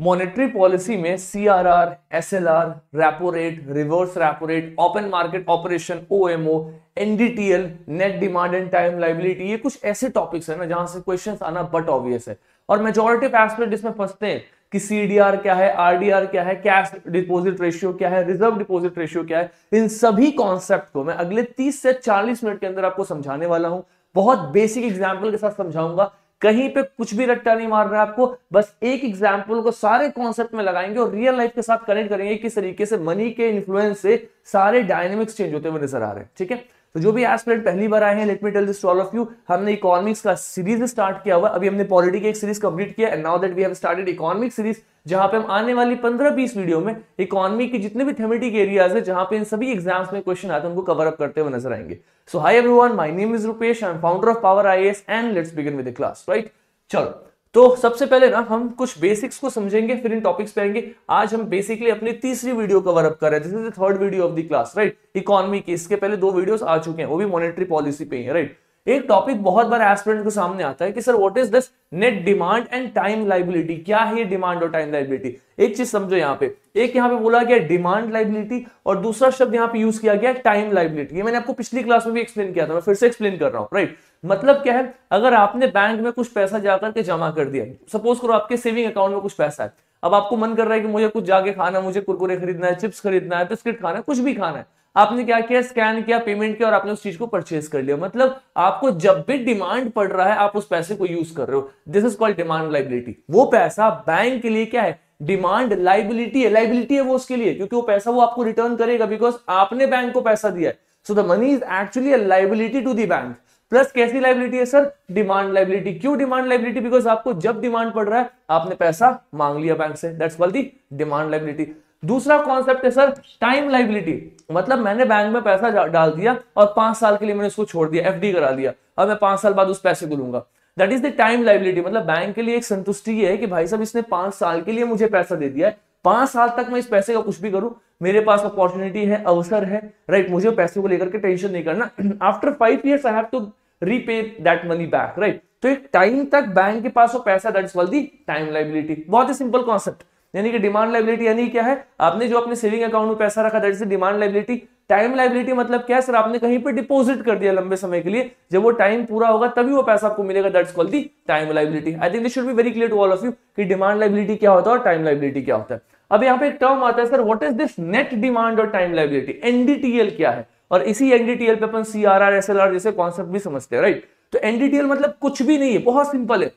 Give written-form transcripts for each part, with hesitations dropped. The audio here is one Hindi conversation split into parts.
मॉनेटरी पॉलिसी में CRR, SLR, repo rate, reverse repo rate, open market operation, OMO, NDTL, net demand and time liability, ये कुछ ऐसे टॉपिक्स है ना जहां से क्वेश्चंस आना बट ऑब्वियस है। और मेजॉरिटी ऑफ एस्पेक्ट इसमें फंसते हैं कि सीडीआर क्या है, आरडीआर क्या है, कैश डिपॉजिट रेशियो क्या है, रिजर्व डिपॉजिट रेशियो क्या है। इन सभी कॉन्सेप्ट को मैं अगले 30 से 40 मिनट के अंदर आपको समझाने वाला हूं। बहुत बेसिक एग्जाम्पल के साथ समझाऊंगा, कहीं पे कुछ भी रट्टा नहीं मार रहा है आपको, बस एक एग्जाम्पल को सारे कॉन्सेप्ट में लगाएंगे और रियल लाइफ के साथ कनेक्ट करेंगे किस तरीके से मनी के इन्फ्लुएंस से सारे डायनेमिक्स चेंज होते हुए नजर आ रहे हैं। ठीक है, तो जो भी एस्पिरेंट पहली बार आए हैं, let me tell this to all of you, हमने इकोनॉमिक्स का सीरीज स्टार्ट किया हुआ, अभी हमने पॉलिटी की एक सीरीज कंप्लीट किया and now that we have started economic series, जहां पे हम आने वाली 15-20 वीडियो में इकोनॉमी के जितने भी थेमेटिक एरियाज है जहां पे इन सभी एग्जाम्स में क्वेश्चन आते हैं उनको कवर अप करते हुए नजर आएंगे। So hi everyone, my name is Rupesh, I am founder of Power IAS and let's begin with the class. Right, चलो तो सबसे पहले ना हम कुछ बेसिक्स को समझेंगे, फिर इन टॉपिक्स पे आएंगे। आज हम बेसिकली अपनी तीसरी वीडियो कवर अप कर रहे हैं, this is the third video of the class. Right, economy की इसके पहले 2 वीडियोस आ चुके हैं, वो भी मॉनेटरी पॉलिसी पे ही है। राइट, एक टॉपिक बहुत बार एस्पिरेंट के सामने आता है कि sir what is this net demand and time liability, क्या है ये डिमांड और टाइम लायबिलिटी। एक चीज समझो, यहाँ पे एक यहाँ पे बोला गया डिमांड लायबिलिटी और दूसरा शब्द यहाँ पे यूज किया गया टाइम लायबिलिटी। ये मैंने आपको पिछली क्लास में भी एक्सप्लेन किया था, मैं फिर से एक्सप्लेन कर रहा हूँ। राइट, मतलब क्या है, अगर आपने बैंक में कुछ पैसा जाकर के जमा कर दिया, सपोज करो आपके सेविंग अकाउंट में कुछ पैसा है, अब आपको मन कर रहा है कि मुझे कुछ जाके खाना है, मुझे कुरकुरे खरीदना है, चिप्स खरीदना है, बिस्किट खाना है, कुछ भी खाना है, आपने क्या किया, स्कैन किया, पेमेंट किया और आपने उस चीज को परचेज कर लिया। मतलब आपको जब भी डिमांड पड़ रहा है आप उस पैसे को यूज कर रहे हो, this is called demand liability. वो पैसा बैंक के लिए क्या है, डिमांड लायबिलिटी है, लायबिलिटी है वो उसके लिए, क्योंकि वो पैसा वो आपको रिटर्न करेगा बिकॉज आपने बैंक को पैसा दिया है। So the money is actually a liability to the bank. Plus कैसी लायबिलिटी है सर, डिमांड लायबिलिटी। क्यों डिमांड लायबिलिटी, बिकॉज आपको जब डिमांड पड़ रहा है आपने पैसा मांग लिया बैंक से, that's called the demand liability. दूसरा कॉन्सेप्ट है सर टाइम लायबिलिटी, मतलब मैंने बैंक में पैसा डाल दिया और 5 साल के लिए मैंने उसको छोड़ दिया, एफडी करा दिया, अब मैं 5 साल बाद उस पैसे को लूंगा, that is the time liability. मतलब बैंक के लिए एक संतुष्टि है कि भाई साहब इसने 5 साल के लिए मुझे पैसा दे दिया है, 5 साल तक मैं इस पैसे का कुछ भी करूं, मेरे पास अपॉर्चुनिटी है, अवसर है। राइट, मुझे पैसे को लेकर के टेंशन नहीं करना, after 5 years I have to repay that money back. Right, तो एक टाइम तक बैंक के पास वो पैसा, that is called the time liability. बहुत ही सिंपल कॉन्सेप्ट। यानी कि डिमांड लायबिलिटी यानी क्या है, आपने जो अपने सेविंग अकाउंट में पैसा रखा, that is the demand liability. Time liability मतलब क्या है सर, आपने कहीं पे डिपॉजिट कर दिया लंबे समय के लिए, जब वो टाइम पूरा होगा तभी वो पैसा आपको मिलेगा, that's called the time liability. I think this should be very clear to all of you कि डिमांड लायबिलिटी क्या होता है और टाइम लायबिलिटी क्या होता है। अब यहाँ पे एक टर्म आता है sir, what is this net demand और टाइम लायबिलिटी, एनडीटीएल क्या है, और इसी एनडीटीएल पे अपन सीआरआर, एसएलआर जैसे कॉन्सेप्ट भी समझते हैं। राइट, तो एनडीटीएल मतलब कुछ भी नहीं है, बहुत सिंपल है,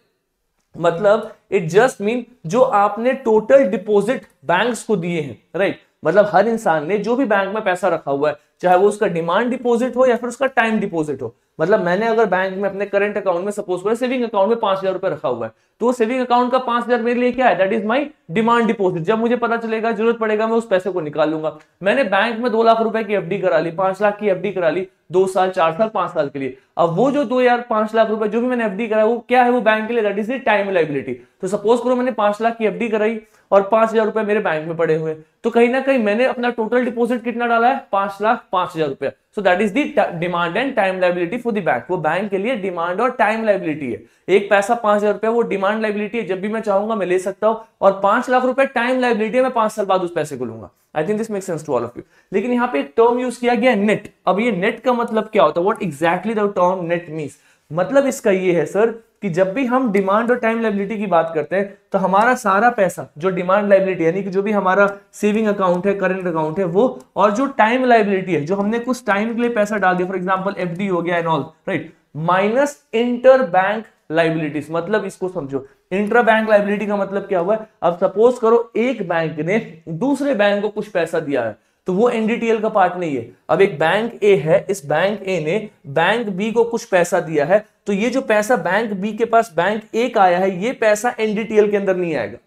मतलब इट जस्ट मीन जो आपने टोटल डिपॉजिट बैंक्स को दिए हैं। राइट, मतलब हर इंसान ने जो भी बैंक में पैसा रखा हुआ है, चाहे वो उसका डिमांड डिपॉजिट हो या फिर उसका टाइम डिपॉजिट हो, मतलब मैंने अगर बैंक में अपने करंट अकाउंट में सपोज करो सेविंग अकाउंट में 5,000 रुपए रखा हुआ है, तो सेविंग अकाउंट का 5,000 मेरे लिए क्या है, that is my demand deposit. जब मुझे पता चलेगा, जरूरत पड़ेगा, मैं उस पैसे को निकालूंगा। मैंने बैंक में 2 लाख रुपए की एफडी करा ली, 5 लाख की एफडी करा ली, 2 साल, 4 साल, 5 साल के लिए। अब वो जो 5 लाख रुपए जो भी मैंने एफडी करा, वो क्या है, वो बैंक के लिए, that is the time liability. तो सपोज करो मैंने 5 लाख की एफडी कराई और 5,000 रुपए मेरे बैंक में पड़े हुए, तो कहीं ना कहीं मैंने अपना टोटल डिपॉजिट कितना डाला है, 5,05,000 रुपए। So that is the demand and time liability for the bank. वो बैंक के लिए डिमांड और टाइम लायबिलिटी है। एक पैसा 5,000 रुपए वो डिमांड लायबिलिटी है, जब भी मैं चाहूंगा मैं ले सकता हूं, और 5 लाख रुपए टाइम लायबिलिटी है, मैं 5 साल बाद उस पैसे को लूंगा। I think this makes sense to all of you. लेकिन यहाँ पे एक टर्म यूज किया गया नेट। अब ये नेट का मतलब क्या होता है, what exactly the term net means, मतलब इसका ये है सर कि जब भी हम डिमांड और टाइम लायबिलिटी की बात करते हैं तो हमारा सारा पैसा जो डिमांड लायबिलिटी यानी कि जो भी हमारा सेविंग अकाउंट है, करंट अकाउंट है, वो, और जो टाइम लायबिलिटी है जो हमने कुछ टाइम के लिए पैसा डाल दिया, फॉर एग्जांपल एफडी हो गया and all, right, minus inter bank liabilities. मतलब इसको समझो, इंटर बैंक लायबिलिटी का मतलब क्या हुआ है, अब सपोज करो एक बैंक ने दूसरे बैंक को कुछ पैसा दिया है, तो वो एनडीटीएल का पार्ट नहीं है। अब एक बैंक ए है, इस बैंक ए ने बैंक बी को कुछ पैसा दिया है, तो ये जो पैसा बैंक बी के पास बैंक ए का आया है, ये पैसा एनडीटीएल के अंदर नहीं आएगा।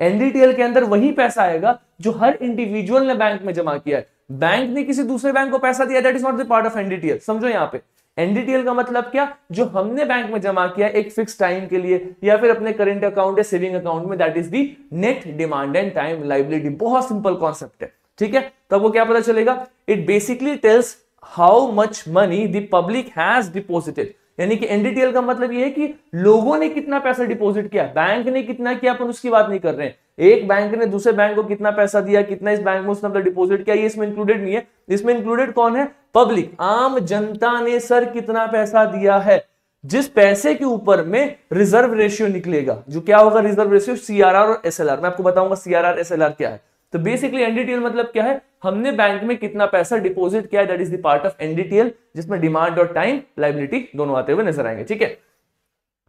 एनडीटीएल के अंदर वही पैसा आएगा जो हर इंडिविजुअल ने बैंक में जमा किया है। बैंक ने किसी दूसरे बैंक को पैसा दिया, that is not the part of NDTL. समझो यहाँ पे एनडीटीएल का मतलब क्या, जो हमने बैंक में जमा किया एक फिक्स टाइम के लिए या फिर अपने करंट अकाउंट या सेविंग अकाउंट में, that is the net demand and time liability. बहुत सिंपल कॉन्सेप्ट है, ठीक है। तब वो क्या पता चलेगा, it basically tells how much money the public has deposited. यानी कि एनडीटीएल का मतलब ये है कि लोगों ने कितना पैसा डिपॉजिट किया, बैंक ने कितना किया, अपन उसकी बात नहीं कर रहे हैं। एक बैंक ने दूसरे बैंक को कितना पैसा दिया, कितना इस बैंक में उसने अपना डिपॉजिट किया, ये इसमें इंक्लूडेड नहीं है। इसमें इंक्लूडेड कौन है? पब्लिक, आम जनता ने सर कितना पैसा दिया है, जिस पैसे के ऊपर में रिजर्व रेशियो निकलेगा, जो क्या होगा रिजर्व रेशियो, सीआरआर और एसएलआर। मैं आपको बताऊंगा सीआरआर एसएलआर क्या है। तो बेसिकली एनडीटीएल मतलब क्या है, हमने बैंक में कितना पैसा डिपॉजिट किया है, that is the part of NDTL, जिसमें डिमांड और टाइम लायबिलिटी दोनों आते हुए नजर आएंगे। ठीक है,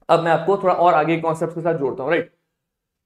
अब मैं आपको थोड़ा और आगे कॉन्सेप्ट के साथ जोड़ता हूं, राइट।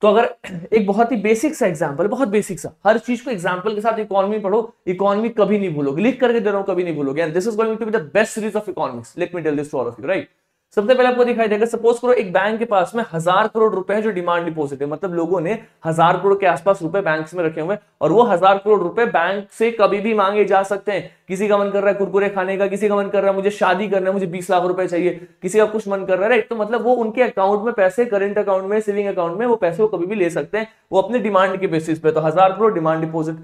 तो अगर एक बहुत ही बेसिक सा एग्जांपल, बहुत बेसिक सा, हर चीज को एग्जांपल के साथ, इकोनॉमी पढ़ो, इकोनॉमी कभी नहीं भूलोगे, लिख करके दे रहा हूं, कभी नहीं भूलोगे। And this is going to be the best series of economics, let me tell this to all of you, right. सबसे पहले आपको दिखाई देगा, सपोज करो एक बैंक के पास में 1000 करोड़ रुपए है जो डिमांड डिपॉजिट है, मतलब लोगों ने 1000 करोड़ के आसपास रुपए बैंक में रखे हुए, और वो 1000 करोड़ रुपए बैंक से कभी भी मांगे जा सकते हैं। किसी का मन कर रहा है कुरकुरे खाने का, किसी का मन कर रहा है मुझे शादी करना है, मुझे 20 लाख रुपए चाहिए, किसी का कुछ मन कर रहा है, राइट। तो मतलब वो उनके अकाउंट में पैसे, करंट अकाउंट में, सेविंग अकाउंट में, वो पैसे वो कभी भी ले सकते हैं, वो अपने डिमांड के बेसिस पे। तो 1000 करोड़ डिमांड डिपॉजिट,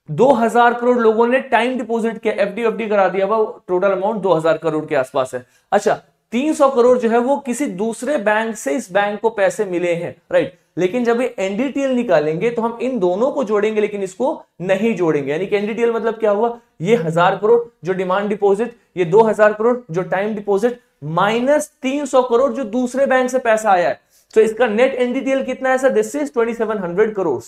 2000 करोड़ लोगों ने टाइम डिपॉजिट किया, एफडी करा दिया, वो टोटल अमाउंट 2000 करोड़ के आसपास है। अच्छा, 300 करोड़ जो है वो किसी दूसरे बैंक से इस बैंक को पैसे मिले हैं, राइट। लेकिन जब ये एनडीटीएल निकालेंगे तो हम इन दोनों को जोड़ेंगे, लेकिन इसको नहीं जोड़ेंगे। यानी कि एनडीटीएल मतलब क्या हुआ, ये 1000 करोड़ जो डिमांड डिपॉजिट, ये 2000 करोड़ जो टाइम डिपॉजिट, माइनस 300 करोड़ जो दूसरे बैंक से पैसा आया है। तो इसका नेट एनडीटीएल कितना है सर, दिस इज 2700 करोड़।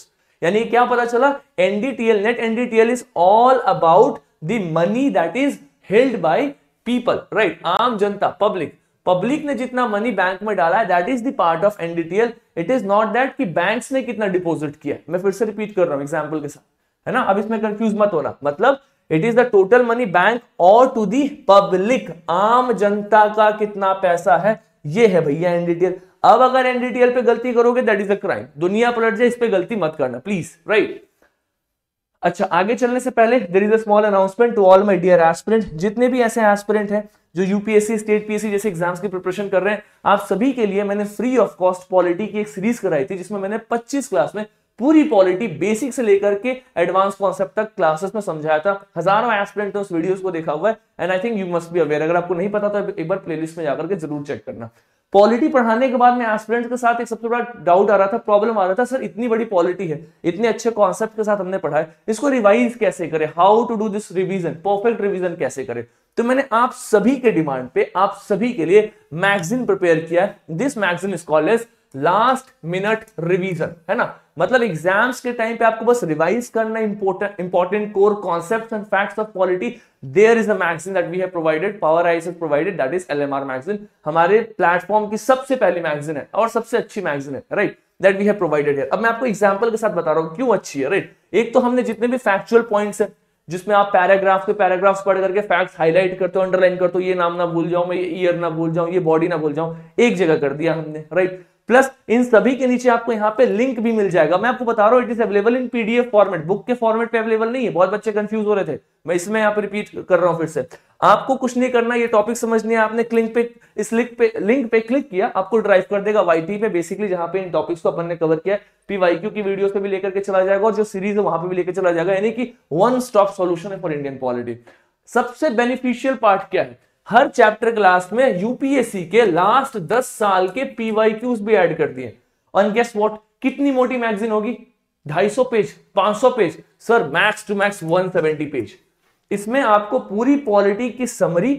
यानी क्या पता चला, NDTL, net NDTL is all about the money that is held by people, right, आम जनता, पब्लिक ने जितना मनी बैंक में डाला है, that is the part of NDTL. It is not that कि बैंक्स ने कितना डिपॉजिट किया। मैं फिर से रिपीट कर रहा हूं एग्जांपल के साथ, है ना, अब इसमें कंफ्यूज मत होना। मतलब it is the total money bank और टू दी पब्लिक, आम जनता का कितना पैसा है, ये है भैया एनडीटीएल। अब अगर एनडीटीएल पे गलती करोगे दैट इज अ क्राइम, दुनिया पलट जाए, इस पे गलती मत करना प्लीज, राइट। अच्छा, आगे चलने से पहले there is a small announcement to all my dear aspirant. जितने भी ऐसे एस्पिरेंट हैं जो यूपीएससी, स्टेट पीएससी जैसे एग्जाम्स की प्रिपरेशन कर रहे हैं, आप सभी के लिए मैंने फ्री ऑफ कॉस्ट पॉलिटी की एक सीरीज कराई थी, जिसमें मैंने 25 क्लास में पूरी पॉलिटी बेसिक से लेकर के एडवांस कॉन्सेप्ट तक क्लासेस में समझाया था। हजारों एस्पिरेंट ने उस वीडियोस को देखा हुआ है, and I think you must be aware. अगर आपको नहीं पता तो एक बार प्लेलिस्ट में जाकर के जरूर चेक करना। पॉलिटी पढ़ाने के बाद में एस्पिरेंट्स के साथ एक सबसे बड़ा डाउट आ रहा था, प्रॉब्लम आ रहा था, सर इतनी बड़ी पॉलिटी है, इतने अच्छे कॉन्सेप्ट के साथ हमने पढ़ा है, इसको रिवाइज कैसे करें, how to do this revision, perfect revision कैसे करें। तो मैंने आप सभी के डिमांड पे आप सभी के लिए मैगजीन प्रिपेयर किया है। This magazine is called as last minute revision, है ना। मतलब एग्जाम्स के टाइम पे आपको बस रिवाइज करना important core concepts and facts of polity. There is a magazine that we have provided, Power IAS has provided, that is LMR magazine. हमारे प्लेटफॉर्म की सबसे पहली मैगजीन है और सबसे अच्छी मैगजीन है, right, that we have provided here. अब मैं आपको एग्जांपल के साथ बता रहा हूं क्यों अच्छी है, राइट। एक तो हमने जितने भी फैक्चुअल पॉइंट्स है, जिसमें आप पैराग्राफ के पैराग्राफ्स पढ़ करके फैक्ट्स हाईलाइट करते हो, अंडरलाइन करते हो, ये नाम ना भूल जाऊं मैं, ये ईयर ना भूल जाऊं, ये बॉडी ना भूल जाऊं, एक जगह कर दिया हमने, राइट। प्लस इन सभी के नीचे आपको यहाँ पे लिंक भी मिल जाएगा। मैं आपको बता रहा हूँ it is available in PDF format, book के फॉर्मेट पे अवेलेबल नहीं है। बहुत बच्चे कंफ्यूज हो रहे थे, मैं इसमें यहाँ पे रिपीट कर रहा हूँ फिर से। आपको कुछ नहीं करना, ये टॉपिक समझने, आपने इस लिंक पे क्लिक किया, आपको ड्राइव कर देगा वाईटी पे, बेसिकली जहां पे इन टॉपिक्स को अपन ने कवर किया। पीवाईक्यू की वीडियोस पे भी लेकर के चला जाएगा, और जो सीरीज है वहां पे भी लेकर चला जाएगा। यानी कि वन स्टॉप सॉल्यूशन है फॉर इंडियन पॉलिटी। सबसे बेनिफिशियल पार्ट क्या है, हर चैप्टर क्लास में यूपीएससी के लास्ट 10 साल के पीवाईक्यूज भी ऐड कर दिए। और गेस व्हाट, कितनी मोटी मैगजीन होगी, 250 page, 500 page, sir max to max 170 page. इसमें आपको पूरी पॉलिटी की समरी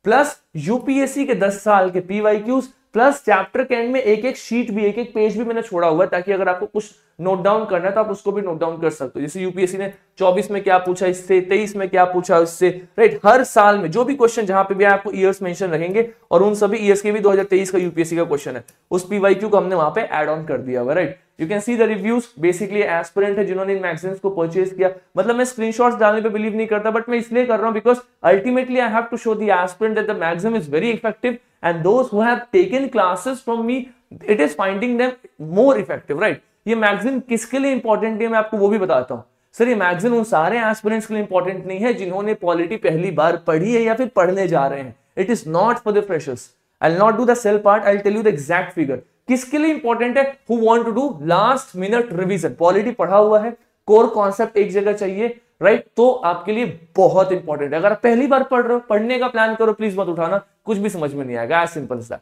प्लस यूपीएससी के 10 साल के पीवाईक्यूज प्लस चैप्टर के एंड में एक एक शीट भी, एक एक पेज भी मैंने छोड़ा हुआ है, ताकि अगर आपको कुछ नोट डाउन करना है तो आप उसको भी नोट डाउन कर सकते हो। जैसे यूपीएससी ने 24 में क्या पूछा इससे, 23 में क्या पूछा इससे, राइट। हर साल में जो भी क्वेश्चन जहां पे भी आपको ईयर्स मेंशन रहेंगे, और उन सभी ईयर्स के भी 2023 का यूपीएससी का क्वेश्चन है, उस पीवाईक्यू को हमने वहां पे ऐड ऑन कर दिया हुआ, right. You can see the reviews, basically aspirant है जिन्होंने इन मैगजीन्स को परचेज किया। मतलब मैं स्क्रीनशॉट्स डालने पे बिलीव नहीं करता, बट मैं इसलिए कर रहा हूं because ultimately I have to show the aspirant that the magazine is very effective, and those who have taken classes from me, it is finding them more effective, right. ये मैगजीन किसके लिए इंपॉर्टेंट है मैं आपको वो भी बताता हूं। सर ये मैगजीन उन सारे एस्पिरेंट्स के लिए इंपॉर्टेंट नहीं है जिन्होंने पॉलिटी पहली बार पढ़ी है या फिर पढ़ने जा रहे हैं। It is not for the freshers. I will not do the sale part, I will tell you the exact figure. किसके लिए इंपॉर्टेंट है, who want to do last minute revision. Polity पढ़ा हुआ है, कोर कॉन्सेप्ट एक जगह चाहिए, राइट, तो आपके लिए बहुत इंपॉर्टेंट है। अगर आप पहली बार पढ़ रहे हो, पढ़ने का प्लान करो, प्लीज मत उठाना, कुछ भी समझ में नहीं आएगा, एज सिंपल एज दैट।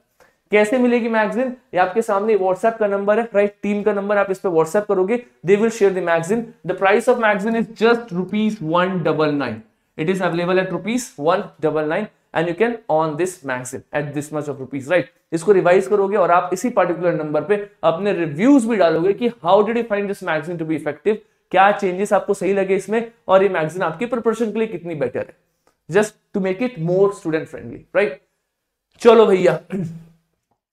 कैसे मिलेगी मैगजीन? ये आपके सामने व्हाट्सएप का नंबर है, राइट, टीम का नंबर, आप इस पे व्हाट्सएप करोगे, they will share the magazine. The price of magazine is just ₹199। It is available at ₹199 and you can on this magazine at this much of rupees, right? इसको रिवाइज करोगे और आप इसी पर्टिकुलर नंबर पे अपने रिव्यूज भी डालोगे कि how did you find this magazine to be effective, क्या चेंजेस आपको सही लगे इसमें, और ये मैगजीन आपकी प्रिपरेशन के लिए कितनी बेटर है, just to make it more student friendly, right? चलो भैया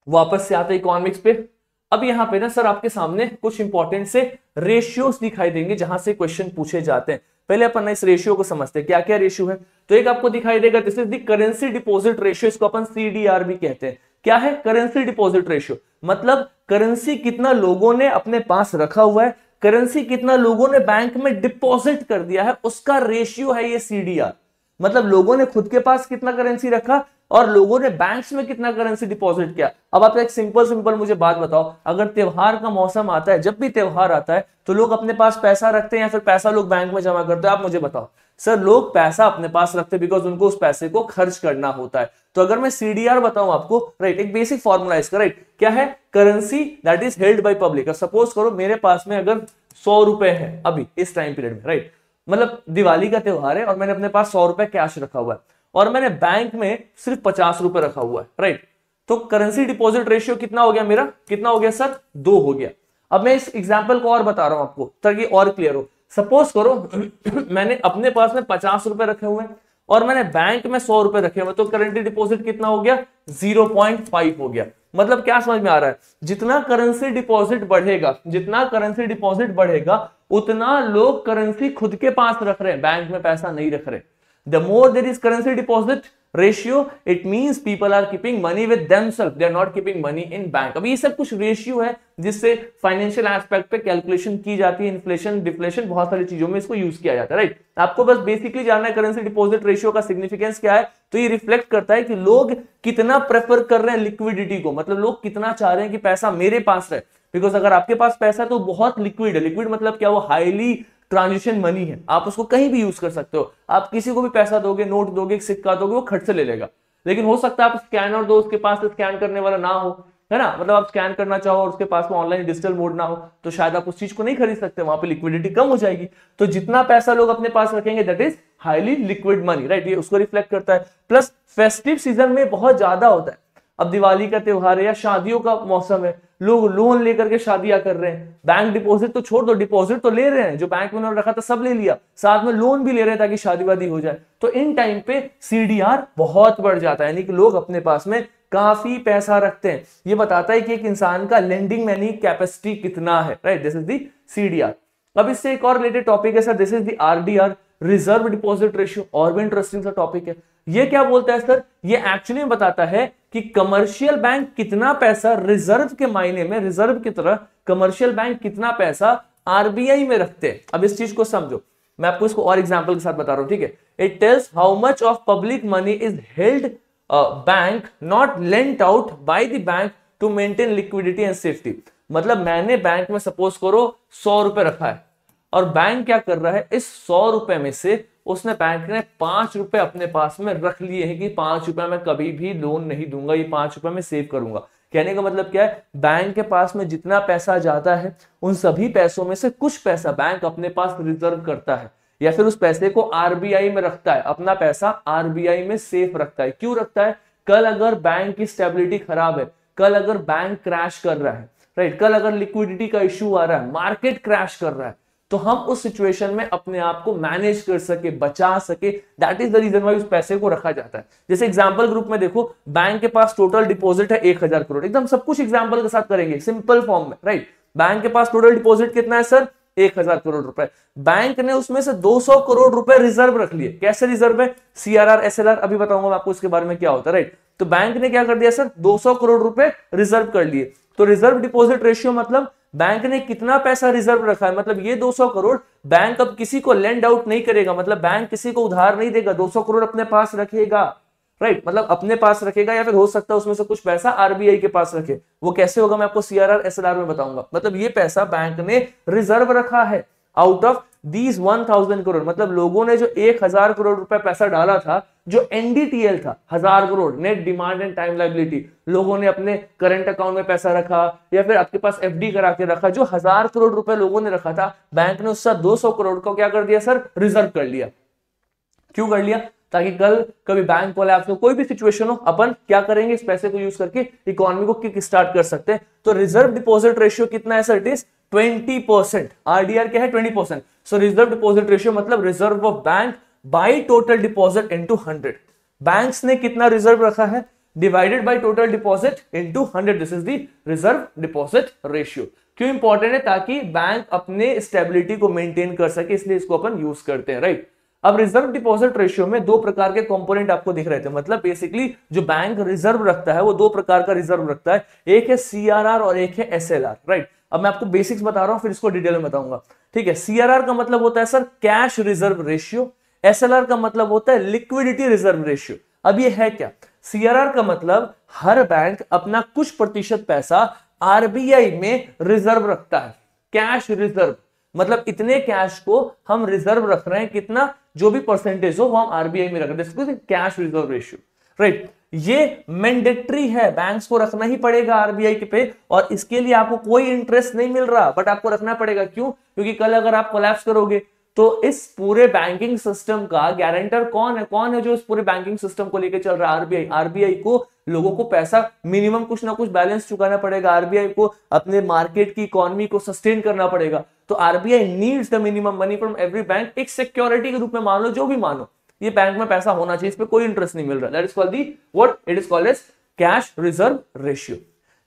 वापस से आते इकोनॉमिक्स पे। अब यहाँ पे ना सर आपके सामने कुछ इंपॉर्टेंट से रेशियोज दिखाई देंगे जहां से क्वेश्चन पूछे जाते हैं। पहले अपन इस रेशियो को समझते हैं, क्या क्या रेशियो है। तो एक आपको दिखाई देगा, this is the currency deposit ratio, इसको अपन सीडीआर भी कहते हैं। क्या है करेंसी डिपॉजिट रेशियो? मतलब करेंसी कितना लोगों ने अपने पास रखा हुआ है, करेंसी कितना लोगों ने बैंक में डिपॉजिट कर दिया है, उसका रेशियो है ये सीडीआर। मतलब लोगों ने खुद के पास कितना करेंसी रखा और लोगों ने बैंक्स में कितना करेंसी डिपॉजिट किया। अब आप एक सिंपल मुझे बात बताओ, अगर त्योहार का मौसम आता है, जब भी त्योहार आता है तो लोग अपने पास पैसा रखते हैं या फिर पैसा लोग बैंक में जमा करते हैं? आप मुझे बताओ। सर लोग पैसा अपने पास रखते हैं बिकॉज उनको उस पैसे को खर्च करना होता है। तो अगर मैं सीडीआर बताऊं आपको, राइट, एक बेसिक फॉर्मूला इसका, राइट, क्या है? Currency that is held by public. Suppose करो मेरे पास में अगर 100 रुपए है अभी इस टाइम पीरियड में, राइट, मतलब दिवाली का त्योहार है और मैंने अपने पास 100 रुपए कैश रखा हुआ है और मैंने बैंक में सिर्फ 50 रुपए रखा हुआ है, राइट, तो करेंसी डिपॉजिट रेशियो कितना हो गया मेरा? कितना हो गया सर? 2 हो गया। अब मैं इस एग्जांपल को और बता रहा हूं आपको ताकि और क्लियर हो। सपोज करो मैंने अपने पास में 50 रुपए रखे हुए हैं और मैंने बैंक में 100 रुपए रखे हुए, तो करेंसी डिपॉजिट कितना हो गया? 0.5 हो गया। मतलब क्या समझ में आ रहा है? जितना करेंसी डिपॉजिट बढ़ेगा, जितना करेंसी डिपॉजिट बढ़ेगा उतना लोग करेंसी खुद के पास रख रहे हैं, बैंक में पैसा नहीं रख रहे। The more there is currency deposit ratio, it means people are keeping money with themselves. They are not keeping money in bank. अब ये सब कुछ रेशियो है जिससे फाइनेंशियल एस्पेक्ट पे कैलकुलेशन की जाती है, इन्फ्लेशन, डिफ्लेशन, बहुत सारी चीजों में इसको यूज किया जाता है, राइट? आपको बस बेसिकली जानना है करेंसी डिपॉजिट रेशियो का सिग्निफिकेंस क्या है। तो ये रिफ्लेक्ट करता है कि लोग कितना प्रेफर कर रहे हैं लिक्विडिटी को, मतलब लोग कितना चाह रहे हैं कि पैसा मेरे पास रहे। बिकॉज अगर आपके पास पैसा तो बहुत लिक्विड है, लिक्विड मतलब क्या? वो हाईली ट्रांजिशन मनी है, आप उसको कहीं भी यूज कर सकते हो। आप किसी को भी पैसा दोगे, नोट दोगे, सिक्का दोगे, वो खट से ले लेगा। लेकिन हो सकता है आप स्कैनर दो, उसके पास स्कैन करने वाला ना हो, है ना, मतलब आप स्कैन करना चाहो और उसके पास में ऑनलाइन डिजिटल मोड ना हो, तो शायद आप उस चीज को नहीं खरीद सकते, वहां पे लिक्विडिटी कम हो जाएगी। तो जितना पैसा लोग अपने पास रखेंगे that is highly liquid money, right, ये उसको रिफ्लेक्ट करता है। प्लस फेस्टिव सीजन में बहुत ज्यादा होता है। अब दिवाली का त्योहार है या शादियों का मौसम है, लोग लोन लेकर के शादियां कर रहे हैं। बैंक डिपॉजिट तो छोड़ दो, डिपॉजिट तो ले रहे हैं, जो बैंक में उन्होंने रखा था सब ले लिया, साथ में लोन भी ले रहे हैं ताकि शादी वादी हो जाए। तो इन टाइम पे सीडीआर बहुत बढ़ जाता है, यानी कि लोग अपने पास में काफी पैसा रखते हैं। ये बताता है कि एक इंसान का लेंडिंग मनी कैपेसिटी कितना है, right, this is the CDR. अब इससे एक और रिलेटेड टॉपिक है sir, this is the RDR, reserve deposit ratio, और भी इंटरेस्टिंग सा टॉपिक है। ये क्या बोलता है सर? ये एक्चुअली बताता है कि कमर्शियल बैंक कितना पैसा रिजर्व के मायने में, रिजर्व की तरह कमर्शियल बैंक कितना पैसा आरबीआई में रखते हैं। अब इस चीज को समझो, मैं आपको इसको और एग्जांपल के साथ बता रहा हूं, ठीक है। It tells how much of public money is held bank not lent out by the bank to maintain liquidity and safety. मतलब मैंने बैंक में सपोज करो 100 रुपए रखा है और बैंक क्या कर रहा है, इस 100 रुपए में से उसने, बैंक ने 5 रुपए अपने पास में रख लिए हैं कि 5 रुपए मैं कभी भी लोन नहीं दूंगा, ये 5 रुपए मैं सेव करूंगा। कहने का मतलब क्या है? बैंक के पास में जितना पैसा जाता है उन सभी पैसों में से कुछ पैसा बैंक अपने पास रिजर्व करता है या फिर उस पैसे को आरबीआई में रखता है, अपना पैसा आरबीआई में सेफ रखता है। क्यों रखता है? कल अगर बैंक की स्टेबिलिटी खराब है, कल अगर बैंक क्रैश कर रहा है, राइट, कल अगर लिक्विडिटी का इश्यू आ रहा है, मार्केट क्रैश कर रहा है, तो हम उस सिचुएशन में अपने आप को मैनेज कर सके, बचा सके। That is the reason why उस पैसे को रखा जाता है। जैसे एग्जांपल ग्रुप में देखो, बैंक के पास टोटल डिपॉजिट है 1000 करोड़, एकदम सब कुछ एग्जांपल के साथ करेंगे सिंपल फॉर्म में, राइट। बैंक के पास टोटल डिपॉजिट कितना है सर? 1000 करोड़ रुपए। बैंक ने उसमें से 200 करोड़ रुपए रिजर्व रख लिए। कैसे रिजर्व है? सीआरआर, एसएलआर, अभी बताऊंगा मैं आपको इसके बारे में क्या होता है, राइट। तो बैंक ने क्या कर दिया सर? 200 करोड़ रुपए रिजर्व कर लिए। तो रिजर्व डिपॉजिट रेशियो मतलब बैंक ने कितना पैसा रिजर्व रखा है, मतलब ये 200 करोड़ बैंक अब किसी को लेंड आउट नहीं करेगा, मतलब बैंक किसी को उधार नहीं देगा, 200 करोड़ अपने पास रखेगा, राइट, मतलब अपने पास रखेगा या फिर हो सकता है उसमें से कुछ पैसा आरबीआई के पास रखे। वो कैसे होगा मैं आपको सीआरआर, एसएलआर में बताऊंगा। मतलब ये पैसा बैंक ने रिजर्व रखा है आउट ऑफ दीज 1000 करोड़, मतलब लोगों ने जो 1000 करोड़ रुपए पैसा डाला था, जो एनडीटीएल था 1000 crore, net demand and time liability, लोगों ने अपने करंट अकाउंट में पैसा रखा या फिर आपके पास एफडी करा के रखा, जो 1000 करोड़ रुपए लोगों ने रखा था, बैंक ने उससे 200 करोड़ को क्या कर दिया सर, रिजर्व कर लिया। क्यों कर लिया? ताकि कल कभी बैंक कोलैप्स हो, कोई भी सिचुएशन हो, अपन क्या करेंगे, इस पैसे को यूज करके इकोनॉमी को किक स्टार्ट कर सकते हैं। तो रिजर्व डिपॉजिट रेशियो कितना है सर? It is 20%। आरडीआर क्या है? 20%। सो रिजर्व डिपॉजिट रेशियो मतलब reserve of bank by total deposit into 100। Banks ने कितना रिजर्व रखा है divided by total deposit into 100, this is the reserve deposit ratio. क्यों इंपॉर्टेंट है? ताकि बैंक अपने स्टेबिलिटी को मेंटेन कर सके, इसलिए इसको अपन यूज करते हैं, राइट। अब रिजर्व डिपॉजिट रेशियो में दो प्रकार के कंपोनेंट आपको दिख रहे थे, मतलब बेसिकली जो बैंक रिजर्व रखता है वो दो प्रकार का रिजर्व रखता है, एक है सीआरआर और एक है एसएलआर, राइट। अब मैं आपको बेसिक्स बता रहा हूं, फिर इसको डिटेल में बताऊंगा, ठीक है। सीआरआर का मतलब होता है sir cash reserve ratio, SLR का मतलब होता है लिक्विडिटी रिजर्व रेशियो। अब ये है क्या? सीआरआर का मतलब हर बैंक अपना कुछ प्रतिशत पैसा आरबीआई में रिजर्व रखता है, कैश रिजर्व, मतलब इतने कैश को हम रिजर्व रख रहे हैं, कितना, जो भी परसेंटेज हो वो हम आरबीआई में रख रहे हैं, कैश रिजर्व रेशियो, राइट। ये मैंडेटरी है, बैंक्स को रखना ही पड़ेगा आरबीआई के पे, और इसके लिए आपको कोई इंटरेस्ट नहीं मिल रहा, बट आपको रखना पड़ेगा। क्यों? क्योंकि कल अगर आप कोलैप्स करोगे तो इस पूरे बैंकिंग सिस्टम का गारंटर कौन है? कौन है जो इस पूरे बैंकिंग सिस्टम को लेकर चल रहा है? आरबीआई। आरबीआई को लोगों को पैसा मिनिमम कुछ ना कुछ बैलेंस चुकाना पड़ेगा, आरबीआई को अपने मार्केट की इकोनॉमी को सस्टेन करना पड़ेगा। तो RBI needs the minimum money from every bank, एक सिक्योरिटी के रूप में मान लो, जो भी मानो, ये बैंक में पैसा होना चाहिए, इस पे कोई इंटरेस्ट नहीं मिल रहा। That is called the what it is called as cash reserve ratio.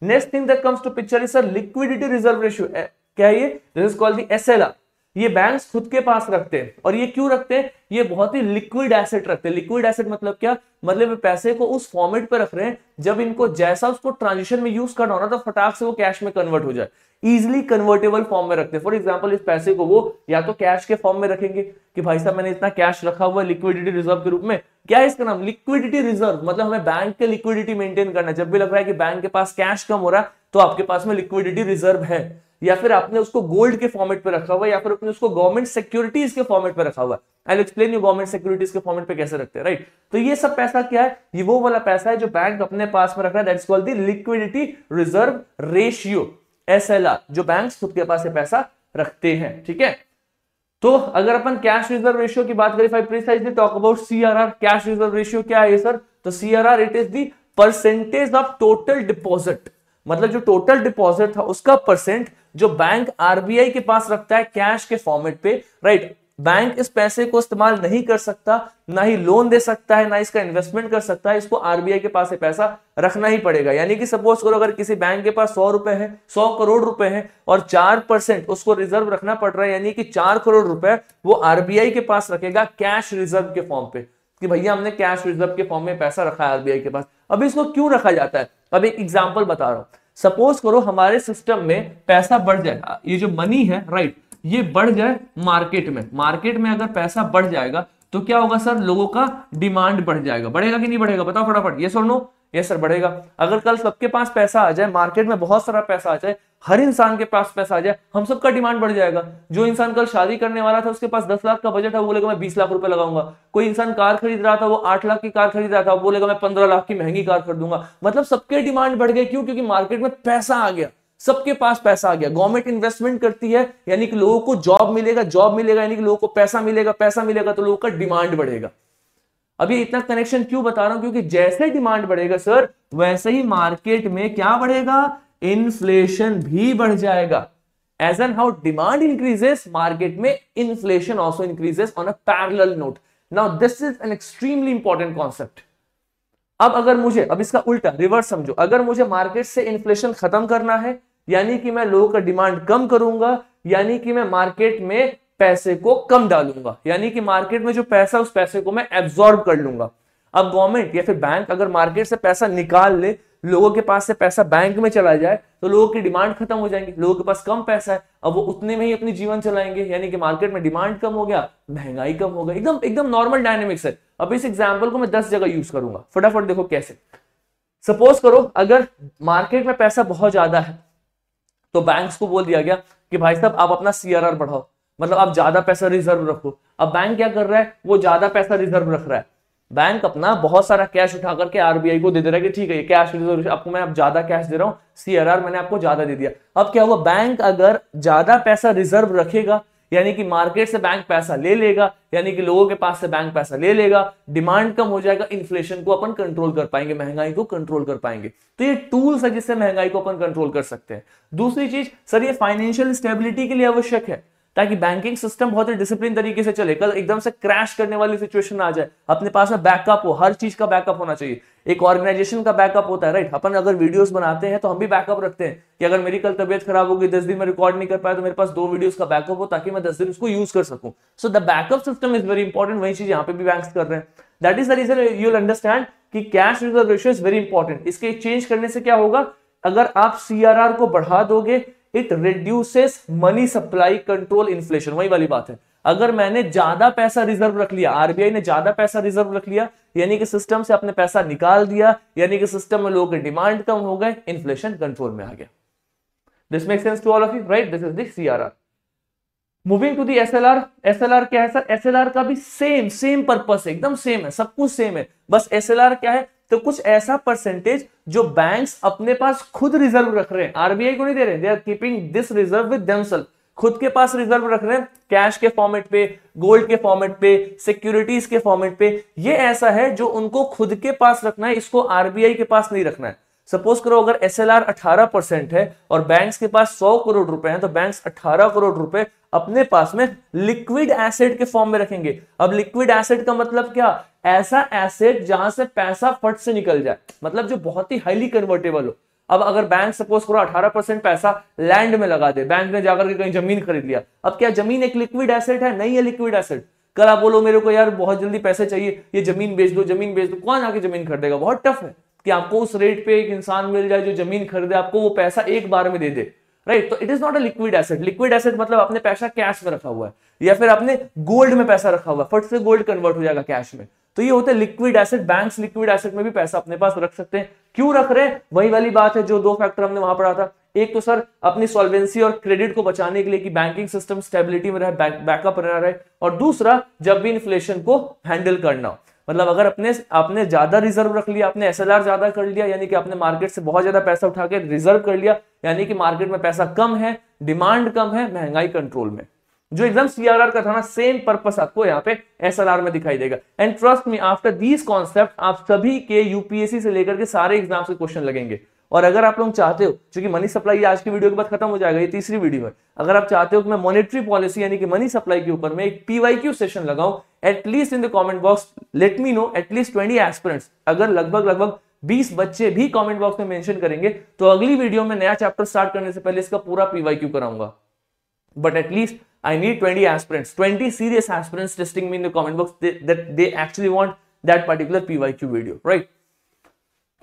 Next thing that comes to picture is sir liquidity reserve ratio. क्या है ये? This is called the SLR. ये बैंक्स खुद के पास रखते हैं, और ये क्यों रखते हैं? ये बहुत ही लिक्विड एसेट रखते हैं। लिक्विड एसेट मतलब क्या? मतलब पैसे को उस फॉर्मेट पे रख रहे हैं जब इनको जैसा उसको ट्रांजिशन में यूज करना होना तो फटाक से वो कैश में कन्वर्ट हो जाए, इजिली कन्वर्टेबल फॉर्म में रखते हैं। फॉर एग्जांपल इस पैसे को वो या तो कैश के फॉर्म में रखेंगे कि भाई साहब मैंने इतना कैश रखा हुआ है लिक्विडिटी रिजर्व के रूप में। क्या है इसका नाम? Liquidity reserve. मतलब हमें बैंक के लिक्विडिटी मेंटेन करना है, जब भी लग रहा है कि बैंक के पास कैश कम हो रहा है तो आपके पास में लिक्विडिटी रिजर्व है, या फिर आपने उसको गोल्ड के फॉर्मेट पे रखा हुआ है, या फिर आपने उसको गवर्नमेंट सिक्योरिटीज के फॉर्मेट पे रखा हुआ है। I will explain you government securities के फॉर्मेट पे कैसे रखते हैं, राइट। तो ये सब पैसा क्या है? ये वो वाला पैसा है जो बैंक अपने पास में रख रहा है, that is called the liquidity reserve ratio, SLR, जो बैंक खुद के पास पैसा रखते हैं, ठीक है। तो अगर अपन कैश रिजर्व रेशियो की बात करें, if I precisely talk about CRR, cash reserve ratio क्या है सर? तो CRR it is the percentage of total deposit, मतलब जो टोटल डिपॉजिट था उसका परसेंट जो बैंक आरबीआई के पास रखता है कैश के फॉर्मेट पे, राइट। बैंक इस पैसे को इस्तेमाल नहीं कर सकता, ना ही लोन दे सकता है, ना इसका इन्वेस्टमेंट कर सकता है, इसको आरबीआई के पास पैसा रखना ही पड़ेगा। यानी कि सपोज करो अगर किसी बैंक के पास 100 रुपए है, 100 करोड़ रुपए है, और 4% उसको रिजर्व रखना पड़ रहा है, यानी कि 4 करोड़ रुपए वो आरबीआई के पास रखेगा कैश रिजर्व के फॉर्म पे, कि भैया हमने कैश रिजर्व के फॉर्म में पैसा रखा है आरबीआई के पास। अब इसको क्यों रखा जाता है? अब एक एग्जांपल बता रहा हूं। सपोज करो हमारे सिस्टम में पैसा बढ़ जाए, ये जो मनी है, राइट, ये बढ़ जाए मार्केट में। मार्केट में अगर पैसा बढ़ जाएगा तो क्या होगा सर? लोगों का डिमांड बढ़ जाएगा। बढ़ेगा कि नहीं बढ़ेगा? बताओ फटाफट, यस और नो? यस सर, बढ़ेगा। अगर कल सबके पास पैसा आ जाए, मार्केट में बहुत सारा पैसा आ जाए, हर इंसान के पास पैसा आ जाए, हम सबका डिमांड बढ़ जाएगा। जो इंसान कल शादी करने वाला था, उसके पास 10 लाख का बजट है, वो बोलेगा मैं 20 लाख रुपए लगाऊंगा। कोई इंसान कार खरीद रहा था, वो 8 लाख की कार खरीद रहा था, वो बोलेगा मैं 15 लाख की महंगी कार खरीदूंगा। मतलब सबके डिमांड बढ़ गए। क्यों? क्योंकि मार्केट में पैसा आ गया, सबके पास पैसा आ गया। गवर्नमेंट इन्वेस्टमेंट करती है, यानी कि लोगों को जॉब मिलेगा, जॉब मिलेगा यानी कि लोगों को पैसा मिलेगा, पैसा मिलेगा तो लोगों का डिमांड बढ़ेगा। अभी इतना कनेक्शन क्यों बता रहा हूं? क्योंकि जैसे डिमांड बढ़ेगा सर, वैसे ही मार्केट में क्या बढ़ेगा? इन्फ्लेशन भी बढ़ जाएगा। As an how demand increases, market में inflation also increases on a parallel note. Now this is an extremely important concept. अब अगर मुझे, अब इसका उल्टा रिवर्स समझो, अगर मुझे मार्केट से इन्फ्लेशन खत्म करना है, यानी कि मैं लोगों का डिमांड कम करूंगा, यानी कि मैं मार्केट में पैसे को कम डालूंगा, यानी कि मार्केट में जो पैसा, उस पैसे को मैं एब्जॉर्ब कर लूंगा। अब गवर्नमेंट या फिर बैंक अगर मार्केट से पैसा निकाल ले, लोगों के पास से पैसा बैंक में चला जाए, तो लोगों की डिमांड खत्म हो जाएंगी। लोगों के पास कम पैसा है, अब वो उतने में ही अपनी जीवन चलाएंगे, यानी कि मार्केट में डिमांड कम हो गया, महंगाई कम हो गई। एकदम एकदम नॉर्मल डायनेमिक्स है। अब इस एग्जांपल को मैं 10 जगह यूज करूंगा, फटाफट देखो कैसे। सपोज करो अगर मार्केट में पैसा बहुत ज्यादा है, तो बैंक्स को बोल दिया गया कि भाई साहब आप अपना सीआरआर बढ़ाओ। मतलब आप ज्यादा पैसा रिजर्व रखो। अब बैंक क्या कर रहा है, वो ज्यादा पैसा रिजर्व रख रहा है। बैंक अपना बहुत सारा कैश उठा करके आरबीआई को दे दे रहा है कि ठीक है ये कैश रिजर्व आपको मैं अब ज्यादा कैश दे रहा हूं, सीआरआर मैंने आपको ज्यादा दे दिया। अब क्या हुआ, बैंक अगर ज्यादा पैसा रिजर्व रखेगा यानी कि मार्केट से बैंक पैसा ले लेगा, यानी कि लोगों के पास से बैंक पैसा ले लेगा, डिमांड कम हो जाएगा, इन्फ्लेशन को अपन कंट्रोल कर पाएंगे, महंगाई को कंट्रोल कर पाएंगे। तो ये टूल्स है जिससे महंगाई को अपन कंट्रोल कर सकते हैं। दूसरी चीज सर, ये फाइनेंशियल स्टेबिलिटी के लिए आवश्यक है ताकि बैंकिंग सिस्टम बहुत ही डिसिप्लिन तरीके से चले, कल एकदम से क्रैश करने वाली सिचुएशन आ जाए, अपने पास में बैकअप हो, हर चीज का बैकअप होना चाहिए। एक ऑर्गेनाइजेशन का बैकअप होता है, राइट। अपन अगर वीडियोस बनाते हैं तो हम भी बैकअप रखते हैं कि अगर मेरी कल तबियत खराब होगी, 10 दिन में रिकॉर्ड नहीं कर पाया, तो मेरे पास 2 वीडियोस का बैकअप हो ताकि मैं 10 दिन उसको यूज कर सकूं। So the backup system is very important. वही चीज यहाँ पे भी बैंक्स कर रहे हैं। That is the reason you will understand कि cash reserve ratio is very important. इसके चेंज करने से क्या होगा, अगर आप सीआरआर को बढ़ा दोगे, it reduces money supply control inflation. वही वाली बात है, अगर मैंने ज्यादा पैसा रिजर्व रख लिया, आरबीआई ने ज्यादा पैसा रिजर्व रख लिया, यानी कि सिस्टम से अपने पैसा निकाल दिया, यानी कि सिस्टम में लोगों की डिमांड कम हो गए, इन्फ्लेशन कंट्रोल में आ गया। This make sense to all of you, right. This is the CRR. Moving to the SLR. SLR क्या है सर, एसएलआर का भी सेम पर्पस है, एकदम सेम है, सब कुछ सेम है। बस एसएलआर क्या है, तो कुछ ऐसा परसेंटेज जो बैंक्स अपने पास खुद रिजर्व रख रहे हैं, आरबीआई को नहीं दे रहे, they are keeping this reserve with themself, खुद के पास रिजर्व रख रहे हैं, कैश के फॉर्मेट पे, गोल्ड के फॉर्मेट पे, सिक्योरिटीज के फॉर्मेट पे। ये ऐसा है जो उनको खुद के पास रखना है, इसको आरबीआई के पास नहीं रखना है। सपोज करो अगर एसएलआर 18% है और बैंक्स के पास 100 करोड़ रुपए हैं, तो बैंक्स 18 करोड़ रुपए अपने पास में लिक्विड एसेट के फॉर्म में रखेंगे। अब लिक्विड एसेट का मतलब क्या, ऐसा एसेट जहां से पैसा फट से निकल जाए, मतलब जो बहुत ही हाईली कन्वर्टेबल हो। अब अगर बैंक सपोज करो 18% पैसा लैंड में लगा दे, बैंक ने जाकर के कहीं जमीन खरीद लिया, अब क्या जमीन एक लिक्विड एसेट है? नहीं है लिक्विड एसेट। कल आप बोलो मेरे को यार बहुत जल्दी पैसे चाहिए, ये जमीन बेच दो, जमीन बेच दो, कौन आके जमीन खरीदेगा? बहुत टफ है कि आपको उस रेट पे एक इंसान मिल जाए जो जमीन खरीदे, आपको वो पैसा एक बार में दे दे, राइट। तो it is not a liquid asset. Liquid asset मतलब आपने पैसा कैश में रखा हुआ है या फिर आपने गोल्ड में पैसा रखा हुआ है, फट से गोल्ड कन्वर्ट हो जाएगा कैश में, तो ये होते हैं liquid asset. Banks liquid asset में भी पैसा अपने पास रख सकते हैं। क्यों रख रहे हैं? वही वाली बात है जो 2 फैक्टर हमने वहां पढ़ा था। एक तो सर अपनी सॉल्वेंसी और क्रेडिट को बचाने के लिए कि बैंकिंग सिस्टम स्टेबिलिटी में रहे, बैकअप रहे, और दूसरा जब भी इन्फ्लेशन को हैंडल करना हो, मतलब अगर आपने ज्यादा रिजर्व रख लिया, आपने एसएलआर ज्यादा कर लिया, यानी कि आपने मार्केट से बहुत ज्यादा पैसा उठा के रिजर्व कर लिया, यानी कि मार्केट में पैसा कम है, डिमांड कम है, महंगाई कंट्रोल में। जो एकदम सीआरआर का था ना, सेम पर्पस आपको यहाँ पे एसएलआर में दिखाई देगा। And trust me, after these concept आप सभी के यूपीएससी से लेकर के सारे एग्जाम के क्वेश्चन लगेंगे। और अगर आप लोग चाहते हो, क्योंकि मनी सप्लाई आज की वीडियो के बाद खत्म हो जाएगा, ये तीसरी वीडियो है, अगर आप चाहते हो कि मैं मॉनेटरी पॉलिसी यानी कि मनी सप्लाई के ऊपर में एक पीवाईक्यू सेशन लगाऊं, at least in the comment box let me know at least 20 aspirants. अगर लगभग 20 बच्चे भी कमेंट बॉक्स में मेंशन करेंगे तो अगली वीडियो में नया चैप्टर स्टार्ट करने से पहले इसका पूरा पीवाईक्यू कराऊंगा। But at least I need 20 aspirants, 20 serious aspirants testing me in the comment box that they actually want that particular PYQ video, right?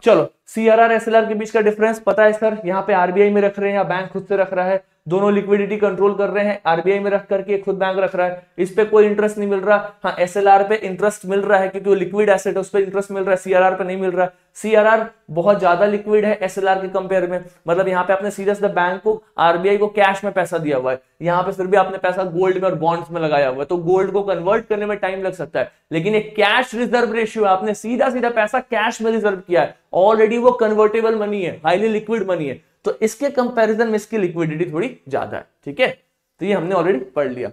चलो, CRR SLR के बीच का डिफरेंस पता है सर, यहाँ पे आरबीआई में रख रहे हैं या बैंक खुद से रख रहा है, दोनों लिक्विडिटी कंट्रोल कर रहे हैं, आरबीआई में रख करके खुद बैंक रख रहा है, इस पे कोई इंटरेस्ट नहीं मिल रहा। हाँ, एसएलआर पे इंटरेस्ट मिल रहा है क्योंकि वो लिक्विड एसेट है, उस पे इंटरेस्ट मिल रहा है, सीआरआर पे नहीं मिल रहा। सीआरआर बहुत ज्यादा लिक्विड है एसएलआर के कंपेयर में, मतलब यहाँ पे आपने सीधा सीधा बैंक को, आरबीआई को कैश में पैसा दिया हुआ है, यहाँ पे फिर भी आपने पैसा गोल्ड में और बॉन्ड्स में लगाया हुआ है, तो गोल्ड को कन्वर्ट करने में टाइम लग सकता है। लेकिन एक कैश रिजर्व रेशियो, आपने सीधा सीधा पैसा कैश में रिजर्व किया है, ऑलरेडी वो कन्वर्टेबल मनी है, हाईली लिक्विड मनी है, तो इसके कंपैरिजन में इसकी लिक्विडिटी थोड़ी ज्यादा है, ठीक है। तो ये हमने ऑलरेडी पढ़ लिया।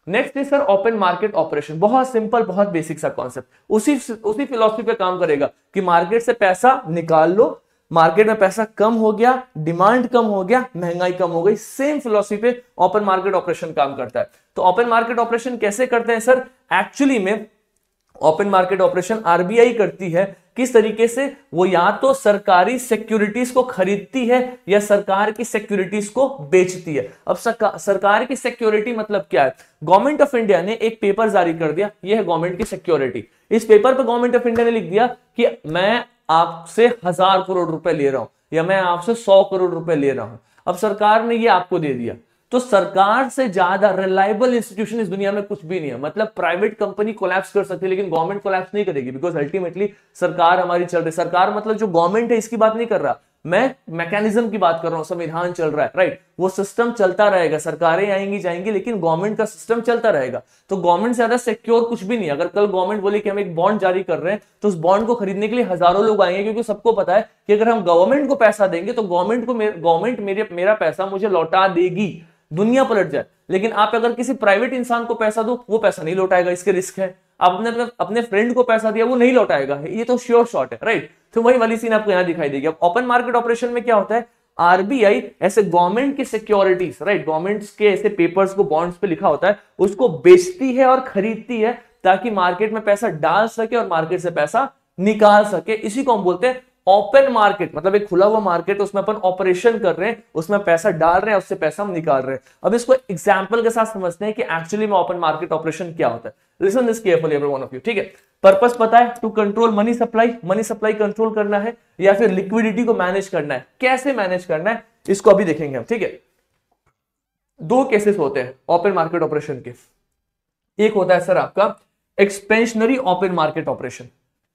नेक्स्ट है सर ओपन मार्केट ऑपरेशन, बहुत सिंपल, बहुत बेसिक सा कॉन्सेप्ट, उसी फिलॉसफी पे काम करेगा कि मार्केट से पैसा निकाल लो, मार्केट में पैसा कम हो गया, डिमांड कम हो गया, महंगाई कम हो गई, सेम फिलॉसफी पे ओपन मार्केट ऑपरेशन काम करता है। तो ओपन मार्केट ऑपरेशन कैसे करते हैं सर? एक्चुअली में ओपन मार्केट ऑपरेशन आरबीआई करती है। किस तरीके से? वो या तो सरकारी सिक्योरिटीज को खरीदती है या सरकार की सिक्योरिटीज को बेचती है। अब सरकार की सिक्योरिटी मतलब क्या है? गवर्नमेंट ऑफ इंडिया ने एक पेपर जारी कर दिया, यह है गवर्नमेंट की सिक्योरिटी। इस पेपर पर गवर्नमेंट ऑफ इंडिया ने लिख दिया कि मैं आपसे 1000 करोड़ रुपए ले रहा हूं या मैं आपसे 100 करोड़ रुपए ले रहा हूं। अब सरकार ने ये आपको दे दिया, तो सरकार से ज्यादा रिलायबल इंस्टीट्यूशन इस दुनिया में कुछ भी नहीं है। मतलब प्राइवेट कंपनी कोलैप्स कर सकती है लेकिन गवर्नमेंट कोलैप्स नहीं करेगी, बिकॉज अल्टीमेटली सरकार हमारी चल रही। सरकार मतलब जो गवर्नमेंट है इसकी बात नहीं कर रहा, मैं मैकेनिज्म की बात कर रहा हूं, संविधान चल रहा है, राइट, वो सिस्टम चलता रहेगा, सरकारें आएंगी जाएंगी लेकिन गवर्नमेंट का सिस्टम चलता रहेगा। तो गवर्नमेंट से ज्यादा सिक्योर कुछ भी नहीं। अगर कल गवर्नमेंट बोले कि हम एक बॉन्ड जारी कर रहे हैं तो उस बॉन्ड को खरीदने के लिए हजारों लोग आएंगे, क्योंकि सबको पता है कि अगर हम गवर्नमेंट को पैसा देंगे तो गवर्नमेंट मेरा पैसा मुझे लौटा देगी, दुनिया पलट जाए। लेकिन आप अगर किसी प्राइवेट इंसान को पैसा दो, वो पैसा नहीं लौटाएगा, इसके रिस्क है। आपने अपने फ्रेंड को पैसा दिया, वो नहीं लौटाएगा, ये तो श्योर शॉट है, राइट। तो वही वाली सीन आपको यहां दिखाई देगी। अब ओपन मार्केट ऑपरेशन में क्या होता है, आरबीआई ऐसे गवर्नमेंट की सिक्योरिटीज, राइट, गवर्नमेंट के ऐसे पेपर्स को बॉन्ड्स पे लिखा होता है, उसको बेचती है और खरीदती है ताकि मार्केट में पैसा डाल सके और मार्केट से पैसा निकाल सके। इसी को हम बोलते हैं ओपन मार्केट, मतलब एक खुला हुआ मार्केट, उसमें अपन ऑपरेशन कर रहे हैं, उसमें पैसा डाल रहे हैं, उससे पैसा हम निकाल रहे हैं। अब इसको एग्जांपल के साथ समझते हैं कि एक्चुअली में ओपन मार्केट ऑपरेशन क्या होता है। Listen this carefully every one of you, ठीक है। पर्पस पता है, to control money supply control करना है, या फिर लिक्विडिटी को मैनेज करना है। कैसे मैनेज करना है इसको अभी देखेंगे हम, ठीक है। दो केसेस होते हैं ओपन मार्केट ऑपरेशन के। एक होता है सर आपका एक्सपेंशनरी ओपन मार्केट ऑपरेशन,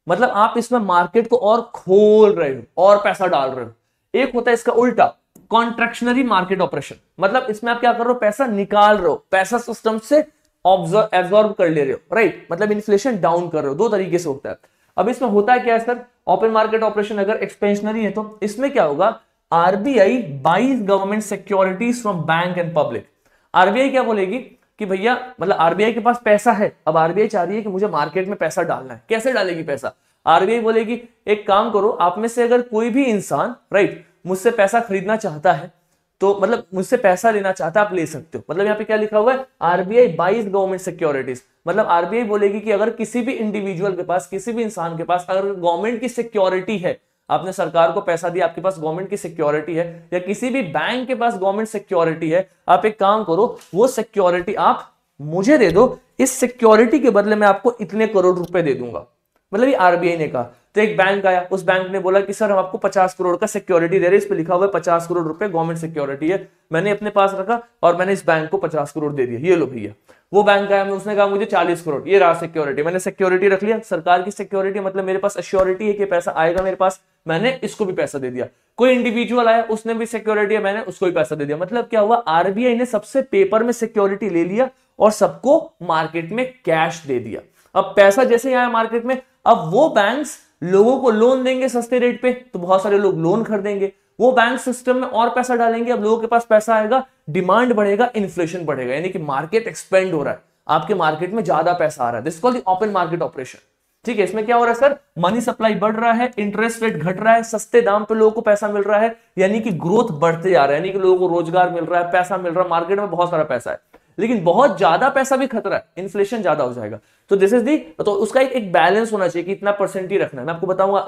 मतलब आप इसमें मार्केट को और खोल रहे हो और पैसा डाल रहे हो। एक होता है इसका उल्टा, कॉन्ट्रैक्शनरी मार्केट ऑपरेशन, मतलब इसमें आप क्या कर रहे हो, पैसा निकाल रहे हो, पैसा सिस्टम से एब्जॉर्ब कर ले रहे हो, राइट, मतलब इन्फ्लेशन डाउन कर रहे हो। दो तरीके से होता है। अब इसमें होता है क्या है सर, ओपन मार्केट ऑपरेशन अगर एक्सपेंशनरी है तो इसमें क्या होगा, RBI buys government securities from bank and public. RBI क्या बोलेगी कि भैया, मतलब आरबीआई के पास पैसा है, अब आरबीआई चाह रही है कि मुझे मार्केट में पैसा डालना है। कैसे डालेगी पैसा, आरबीआई बोलेगी एक काम करो, आप में से अगर कोई भी इंसान, राइट, मुझसे पैसा खरीदना चाहता है, तो मतलब मुझसे पैसा लेना चाहता है, आप ले सकते हो। मतलब यहाँ पे क्या लिखा हुआ है, आरबीआई बाइज गवर्नमेंट सिक्योरिटीज, मतलब आरबीआई बोलेगी कि अगर किसी भी इंडिविजुअल के पास, किसी भी इंसान के पास अगर गवर्नमेंट की सिक्योरिटी है, आपने सरकार को पैसा दिया, आपके पास गवर्नमेंट की सिक्योरिटी है, या किसी भी बैंक के पास गवर्नमेंट सिक्योरिटी है, आप एक काम करो, वो सिक्योरिटी आप मुझे दे दो, इस सिक्योरिटी के बदले में आपको इतने करोड़ रुपए दे दूंगा। मतलब ये आरबीआई ने कहा। तो एक बैंक आया, उस बैंक ने बोला कि सर हम आपको 50 करोड़ का सिक्योरिटी दे रहे हैं, इस पे लिखा हुआ है 50 करोड़ रुपए गवर्नमेंट सिक्योरिटी है, मैंने अपने पास रखा और मैंने इस बैंक को 50 करोड़ दे दिया, ये लो भैया। वो बैंक आया, उसने कहा मुझे 40 करोड़, ये रहा सिक्योरिटी, मैंने सिक्योरिटी रख लिया, सरकार की सिक्योरिटी, मतलब मेरे पास अश्योरिटी है कि पैसा आएगा मेरे पास, मैंने इसको भी पैसा दे दिया। कोई इंडिविजुअल आया, उसने भी सिक्योरिटी है, मैंने उसको भी पैसा दे दिया। मतलब क्या हुआ, आरबीआई ने सबसे पेपर में सिक्योरिटी ले लिया और सबको मार्केट में कैश दे दिया। अब पैसा जैसे आया मार्केट में, अब वो बैंक्स लोगों को लोन देंगे सस्ते रेट पे, तो बहुत सारे लोग लोन खरीदेंगे, वो बैंक सिस्टम में और पैसा डालेंगे, अब लोगों के पास पैसा आएगा, डिमांड बढ़ेगा, इन्फ्लेशन बढ़ेगा, यानी कि मार्केट एक्सपेंड हो रहा है, आपके मार्केट में ज्यादा पैसा आ रहा है। This called the open market operation, ठीक है। इसमें क्या हो रहा है सर, मनी सप्लाई बढ़ रहा है, इंटरेस्ट रेट घट रहा है, सस्ते दाम पे लोगों को पैसा मिल रहा है, यानी कि ग्रोथ बढ़ते जा रहा है, यानी कि लोगों को रोजगार मिल रहा है, पैसा मिल रहा है, मार्केट में बहुत सारा पैसा है। लेकिन बहुत ज्यादा पैसा भी खतरा है, इन्फ्लेशन ज्यादा हो जाएगा। तो दिस इज दी, तो उसका एक बैलेंस होना चाहिए कि इतना परसेंट ही रखना है। मैं आपको बताऊंगा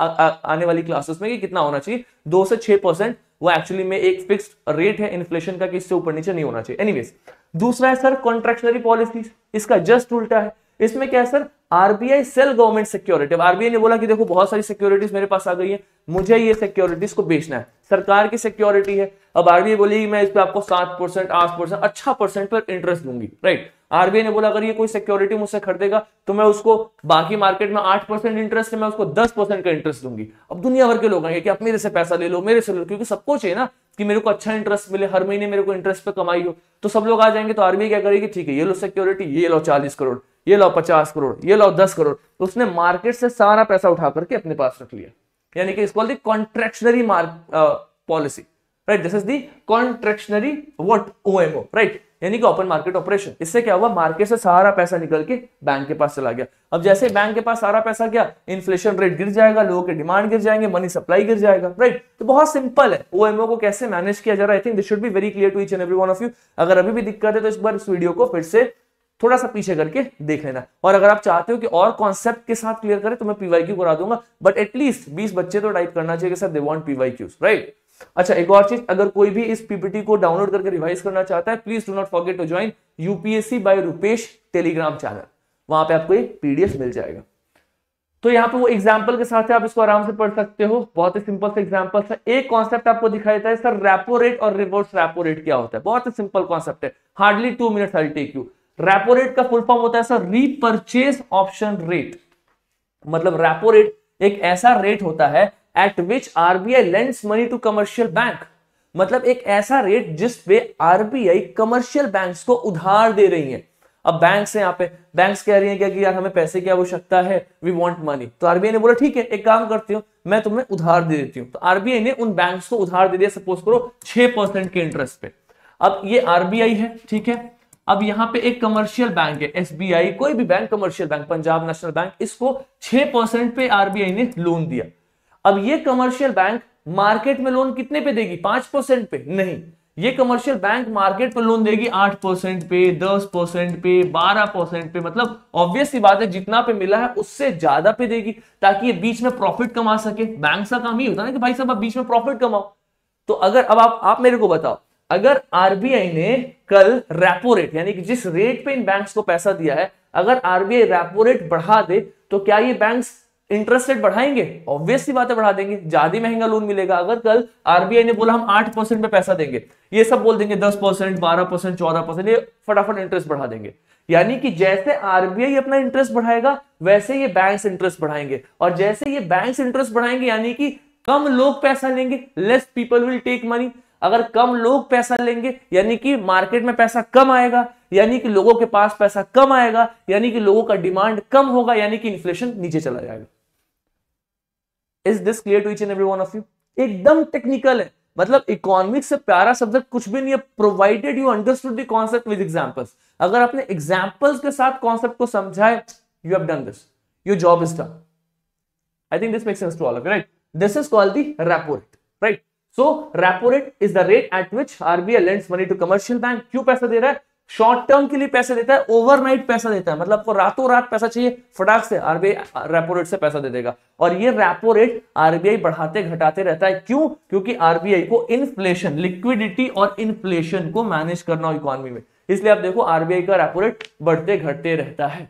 आने वाली क्लासेस में कि कितना होना चाहिए, 2 से 6%, वो एक्चुअली में एक फिक्स्ड रेट है इन्फ्लेशन का, कि इससे ऊपर नीचे नहीं होना चाहिए। एनीवेज, दूसरा है सर कॉन्ट्रैक्शनरी पॉलिसीज, इसका जस्ट उल्टा है। इसमें क्या है sir, RBI sell government security. अब आरबीआई ने बोला कि देखो बहुत सारी सिक्योरिटीज मेरे पास आ गई है, मुझे ये सिक्योरिटीज को बेचना है, सरकार की सिक्योरिटी है। अब आरबीआई बोलेगी मैं इस पे आपको 7%, 8%, अच्छा परसेंट पर इंटरेस्ट दूंगी, राइट। आरबीआई ने बोला अगर ये कोई सिक्योरिटी मुझसे खरीदेगा तो मैं उसको, बाकी मार्केट में 8% इंटरेस्ट है, मैं उसको 10% का इंटरेस्ट दूंगी। अब दुनिया भर के लोग आएंगे कि आप मेरे से पैसा ले लो, मेरे से ले लो, क्योंकि सबको चाहिए ना कि मेरे को अच्छा इंटरेस्ट मिले, हर महीने मेरे को इंटरेस्ट पे कमाई हो, तो सब लोग आ जाएंगे। तो आरबीआई क्या करेगी, ठीक है ये लो सिक्योरिटी, ये लो 40 करोड़, ये लो 50 करोड़, ये लो 10 करोड़, तो उसने मार्केट से सारा पैसा उठा करके अपने पास रख लिया, यानी कि इसको contractionary policy, right. This is the contractionary what, OMO, right, यानी कि ओपन मार्केट ऑपरेशन। इससे क्या हुआ, मार्केट से सारा पैसा निकल के बैंक के पास चला गया। अब जैसे बैंक के पास सारा पैसा गया, इन्फ्लेशन रेट गिर जाएगा, लोगों के डिमांड गिर जाएंगे, मनी सप्लाई गिर जाएगा, राइट। तो बहुत सिंपल है ओएमओ को कैसे मैनेज किया जा रहा है। I think this should be very clear to each and every one of you. अगर अभी भी दिक्कत है तो इस बार इस वीडियो को फिर से थोड़ा सा पीछे करके देख लेना, और अगर आप चाहते हो कि और कॉन्सेप्ट के साथ क्लियर करें तो मैं पीवाईक्यू करा दूंगा, बट एटलीस्ट 20 बच्चे तो टाइप करना चाहिए कि sir they want PYQs, right. अच्छा, एक और चीज, अगर कोई भी इस पीपीटी को डाउनलोड करके रिवाइज करना चाहता है, please do not forget to join UPSC by Rupesh Telegram channel, वहां पे आपको एक पीडीएफ मिल जाएगा। तो यहाँ पे वो एग्जाम्पल के साथ है, आप इसको आराम से पढ़ सकते हो, बहुत ही सिंपल से एग्जाम्पल है। एक कॉन्सेप्ट आपको दिखाई देता है सर, रेपो रेट और रिवर्स रेपो रेट क्या होता है। बहुत ही सिंपल कॉन्सेप्ट है, hardly 2 minutes I take you. Repo rate का फुल फॉर्म होता है सर रीपरचेज ऑप्शन रेट, मतलब रेपो रेट एक ऐसा रेट होता है at which RBI lends money to commercial bank, मतलब एक ऐसा रेट जिस पे आरबीआई कमर्शियल बैंक्स को उधार दे रही है। अब बैंक्स है, यहाँ पे बैंक्स कह रही हैं क्या कि यार हमें पैसे की आवश्यकता है, वी वांट मनी, तो आरबीआई ने बोला ठीक है एक काम करती हूँ मैं तुम्हें उधार दे देती हूँ। तो आरबीआई ने उन बैंक्स को उधार दे दिया, सपोज करो 6% के इंटरेस्ट पे। अब ये आरबीआई है, ठीक है। अब यहाँ पे एक कमर्शियल बैंक है, एसबीआई, कोई भी bank, commercial bank, Punjab national bank, इसको 6% पे आरबीआई ने लोन दिया। अब ये कमर्शियल बैंक मार्केट में लोन कितने पे देगी? 5% पे नहीं, ये कमर्शियल बैंक मार्केट पे लोन देगी 8% पे, 10% पे, 12% पे। मतलब ऑब्वियस सी बात है जितना पे मिला है उससे ज्यादा पे देगी, ताकि ये बीच में प्रॉफिट कमा सके। बैंक का काम ही होता है ना कि भाई साहब आप बीच में प्रॉफिट कमाओ। तो अगर अब आप मेरे को बताओ, अगर आरबीआई ने कल रेपो रेट यानी कि जिस रेट पे इन बैंक्स को पैसा दिया है, अगर आरबीआई रेपो रेट बढ़ा दे तो क्या ये बैंक्स इंटरेस्ट रेट बढ़ाएंगे? ऑब्वियस सी बात है बढ़ा देंगे, ज्यादा महंगा लोन मिलेगा। अगर कल आरबीआई ने बोला हम 8% पे पैसा देंगे, ये सब बोल देंगे 10%, 12%, 14%, ये फटाफट इंटरेस्ट बढ़ा देंगे। यानी कि जैसे आरबीआई अपना इंटरेस्ट बढ़ाएगा वैसे ये बैंक्स इंटरेस्ट बढ़ाएंगे, और जैसे ये बैंक्स इंटरेस्ट बढ़ाएंगे यानी कि कम लोग पैसा लेंगे, less people will take money. अगर कम लोग पैसा लेंगे यानी कि मार्केट में पैसा कम आएगा, यानी कि लोगों के पास पैसा कम आएगा, यानी कि लोगों का डिमांड कम होगा, यानी कि इन्फ्लेशन नीचे चला जाएगा। Is this clear to each and every one of you? एकदम टेक्निकल है, मतलब इकोनॉमिक्स से प्यारा सब्जेक्ट कुछ भी नहीं है, provided you understood the concept with examples. अगर आपने एग्जांपल्स के साथ कॉन्सेप्ट को समझा है, you have done this, your job is done. I think this makes sense to all of you, right? This is called the repo rate, right? So repo rate is the rate at which RBI lends money to commercial bank। क्यों पैसा दे रहा है? शॉर्ट टर्म के लिए पैसा देता है, ओवरनाइट पैसा देता है, मतलब आपको रातों रात पैसा चाहिए, फटाक से आरबीआई रेपो रेट से पैसा दे देगा। और ये रेपो रेट आरबीआई बढ़ाते घटाते रहता है। क्यों? क्योंकि आरबीआई को इन्फ्लेशन, लिक्विडिटी और इन्फ्लेशन को मैनेज करना हो इकोनॉमी में, इसलिए आप देखो आरबीआई का रेपो रेट बढ़ते घटते रहता है,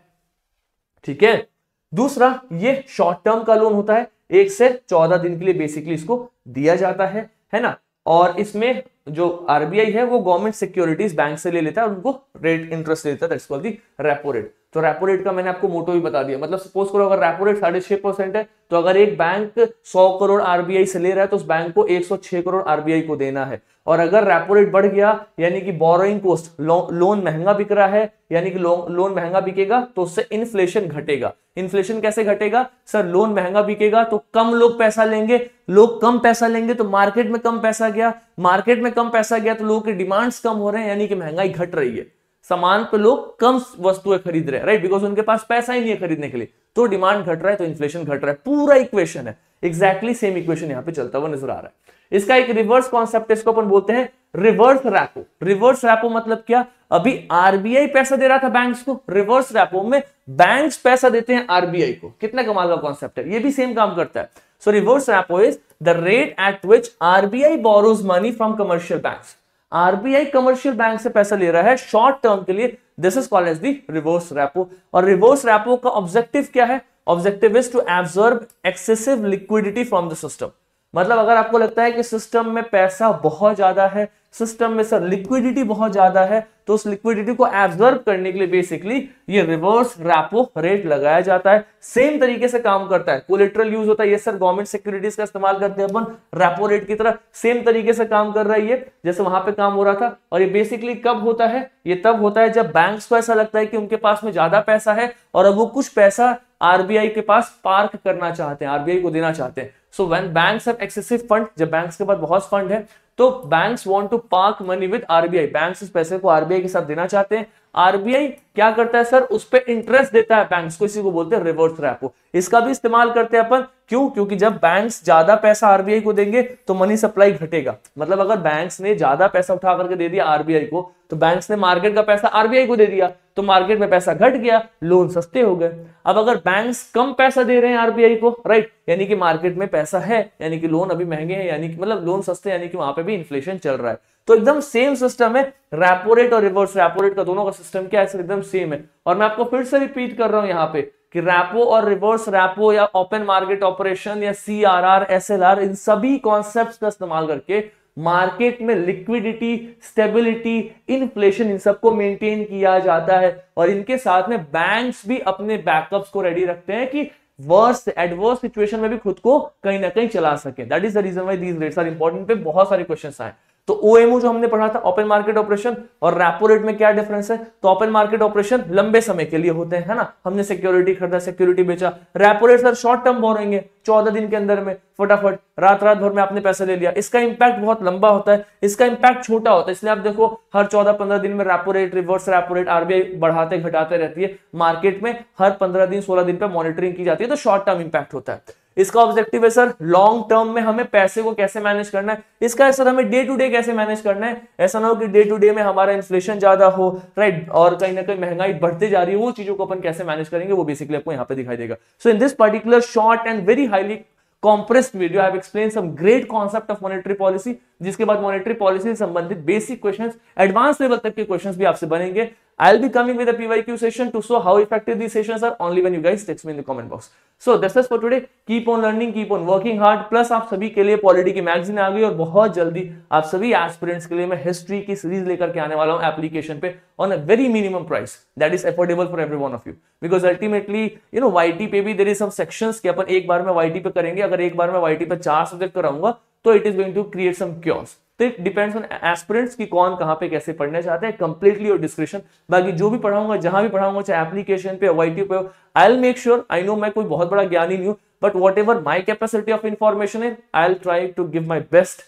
ठीक है। दूसरा, ये शॉर्ट टर्म का लोन होता है, 1 से 14 दिन के लिए बेसिकली इसको दिया जाता है ना। और इसमें जो आरबीआई है वो गवर्नमेंट सिक्योरिटीज बैंक से ले लेता है, उनको रेट इंटरेस्ट देता है, that's called the repo rate. तो रेपो रेट का मैंने आपको मोटो भी बता दिया, मतलब सपोज करो अगर रेपो रेट 6.5% है, तो अगर एक बैंक 100 करोड़ आरबीआई से ले रहा है तो उस बैंक को 106 करोड़ आरबीआई को देना है। और अगर रेपो रेट बढ़ गया यानी कि बोरोइंग कॉस्ट, लोन महंगा बिक रहा है, यानी कि लोन महंगा बिकेगा तो उससे इन्फ्लेशन घटेगा। इन्फ्लेशन कैसे घटेगा सर? लोन महंगा बिकेगा तो कम लोग पैसा लेंगे, लोग कम पैसा लेंगे तो मार्केट में कम पैसा गया, मार्केट में कम पैसा गया तो लोगों की डिमांड्स कम हो रहे हैं, यानी कि महंगाई घट रही है, सामान पे लोग कम वस्तुएं खरीद रहे हैं, राइट? बिकॉज उनके पास पैसा ही नहीं है खरीदने के लिए, तो डिमांड घट रहा है तो इन्फ्लेशन घट रहा है। पूरा इक्वेशन है, एग्जैक्टली सेम इक्वेशन यहां पे चलता हुआ नजर आ रहा है। इसका एक रिवर्स कॉन्सेप्ट है, इसको अपन बोलते हैं रिवर्स रैपो। रिवर्स रैपो मतलब क्या? अभी आरबीआई पैसा दे रहा था बैंक्स को, रिवर्स रैपो में बैंक्स पैसा देते हैं आरबीआई को। कितना कमाल का कॉन्सेप्ट है, ये भी सेम काम करता है। So reverse repo is the rate at which RBI borrows money from commercial banks. RBI commercial bank से पैसा ले रहा है शॉर्ट टर्म के लिए, this is called as the reverse repo. और रिवर्स रैपो का ऑब्जेक्टिव क्या है? Objective is to absorb excessive liquidity from the system. मतलब अगर आपको लगता है कि सिस्टम में पैसा बहुत ज्यादा है, सिस्टम में सर लिक्विडिटी बहुत ज्यादा है, तो उस लिक्विडिटी को एब्जॉर्ब करने के लिए बेसिकली ये रिवर्स रेपो रेट लगाया जाता है। सेम तरीके से काम करता है, कोलेटरल यूज होता है, ये सर गवर्नमेंट सिक्योरिटीज का इस्तेमाल करते हैं अपन रेपो रेट की तरह, सेम तरीके से काम कर रहा है ये, जैसे वहां पे काम हो रहा था। और ये बेसिकली कब होता है? ये तब होता है जब बैंक्स को ऐसा लगता है कि उनके पास में ज्यादा पैसा है और अब वो कुछ पैसा आरबीआई के पास पार्क करना चाहते हैं, आरबीआई को देना चाहते हैं। So when banks have excessive fund, जब बैंक्स के पास बहुत फंड है तो banks want to park money with RBI, banks इस पैसे को आरबीआई के साथ देना चाहते हैं। आरबीआई क्या करता है सर? उस पे इंटरेस्ट देता है बैंक्स को, इसी को बोलते हैं रिवर्स रेपो। इसका भी इस्तेमाल करते हैं अपन, क्यों? क्योंकि जब बैंक्स ज्यादा पैसा आरबीआई को देंगे तो मनी सप्लाई घटेगा। मतलब अगर बैंक्स ने ज्यादा पैसा उठा करके दे दिया आरबीआई को, तो बैंक्स ने मार्केट का पैसा आरबीआई को दे दिया, तो मार्केट में पैसा घट गया, लोन सस्ते हो गए। अब अगर बैंक्स कम पैसा दे रहे हैं आरबीआई को, राइट, यानी कि मार्केट में पैसा है, यानी कि लोन अभी महंगे हैं, यानी कि मतलब लोन सस्ते, यानी कि वहां पे भी इन्फ्लेशन चल रहा है। तो एकदम सेम सिस्टम है, रेपो रेट और रिवर्स रेपो रेट का दोनों का सिस्टम क्या है? एकदम सेम है। और मैं आपको फिर से रिपीट कर रहा हूं यहाँ पे कि रेपो और रिवर्स रेपो या ओपन मार्केट ऑपरेशन या सीआरआर, एसएलआर, इन सभी कॉन्सेप्ट्स का इस्तेमाल करके मार्केट में लिक्विडिटी, स्टेबिलिटी, इन्फ्लेशन, इन सबको मेंटेन किया जाता है। और इनके साथ में बैंक्स भी अपने बैकअप्स को रेडी रखते हैं कि वर्स्ट एडवर्स सिचुएशन में भी खुद को कहीं ना कहीं चला सके। That is the reason why these rates are important. पे बहुत सारे क्वेश्चंस आए। तो ओएमओ जो हमने पढ़ा था, ओपन मार्केट ऑपरेशन, और रेपो रेट में क्या डिफरेंस है? तो ओपन मार्केट ऑपरेशन लंबे समय के लिए होते हैं, है ना, हमने सिक्योरिटी खरीदा, सिक्योरिटी बेचा। Repo rate sir short term borrowing है, 14 दिन के अंदर में फटाफट रात भर में आपने पैसे ले लिया। इसका इंपैक्ट बहुत लंबा होता है, इसका इंपैक्ट छोटा होता है। इसलिए आप देखो हर 14-15 दिन में repo rate, reverse repo rate RBI बढ़ाते घटाते रहती है मार्केट में, हर 15 दिन 16 दिन पे मॉनिटरिंग की जाती है, तो शॉर्ट टर्म इंपैक्ट होता है। इसका ऑब्जेक्टिव है सर लॉन्ग टर्म में हमें पैसे को कैसे मैनेज करना है। इसका है सर हमें डे टू डे कैसे मैनेज करना है। ऐसा ना हो कि डे टू डे में हमारा इन्फ्लेशन ज्यादा हो, राइट, और कहीं ना कहीं महंगाई बढ़ती जा रही है, वो चीजों को अपन कैसे मैनेज करेंगे वो बेसिकली आपको यहाँ पे दिखाई देगा। So in this particular short and very highly compressed video I have explained some great concept of monetary policy, जिसके बाद monetary policy से संबंधित बेसिक क्वेश्चंस, एडवांस लेवल तक के क्वेश्चंस भी आपसे बनेंगे। I'll be coming with a PYQ session to show how effective these sessions are only when you guys text me in the comment box. So that's it for today. Keep on learning, keep on working hard. Plus आप सभी के लिए पॉलिटी की मैगजीन आ गई और बहुत जल्दी आप सभी एस्पिरेंट्स के लिए मैं हिस्ट्री की सीरीज लेकर के आने वाला हूं एप्लीकेशन पे on a very minimum price that is affordable for every one of you. Because ultimately you know YT पे भी देयर इज सम सेक्शंस कि अपन एक बार में वाईटी पे करेंगे। अगर एक बार में वाईटी पे 4 सब्जेक्ट कराऊंगा तो it is going to create some chaos. तो इट डिपेंड्स ऑन एस्पिरेंट्स कि कौन कहां पे कैसे पढ़ना चाहते हैं, कंप्लीटली और डिस्क्रिप्शन। बाकी जो भी पढ़ाऊंगा, जहां भी पढ़ाऊंगा, चाहे एप्लीकेशन पे वाईटी पे, I will make sure, I know मैं कोई बहुत बड़ा ज्ञानी नहीं हूं, but whatever my capacity of information है, I will try to give my best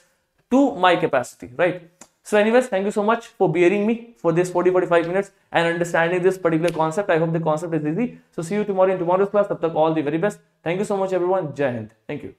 to my capacity, right? So anyways, thank you so much for bearing me for this 40-45 minutes and understanding this particular concept. I hope the concept is easy. So see you tomorrow in tomorrow's class. Tab tak all the very best. Thank you so much everyone. Jai Hind. Thank you.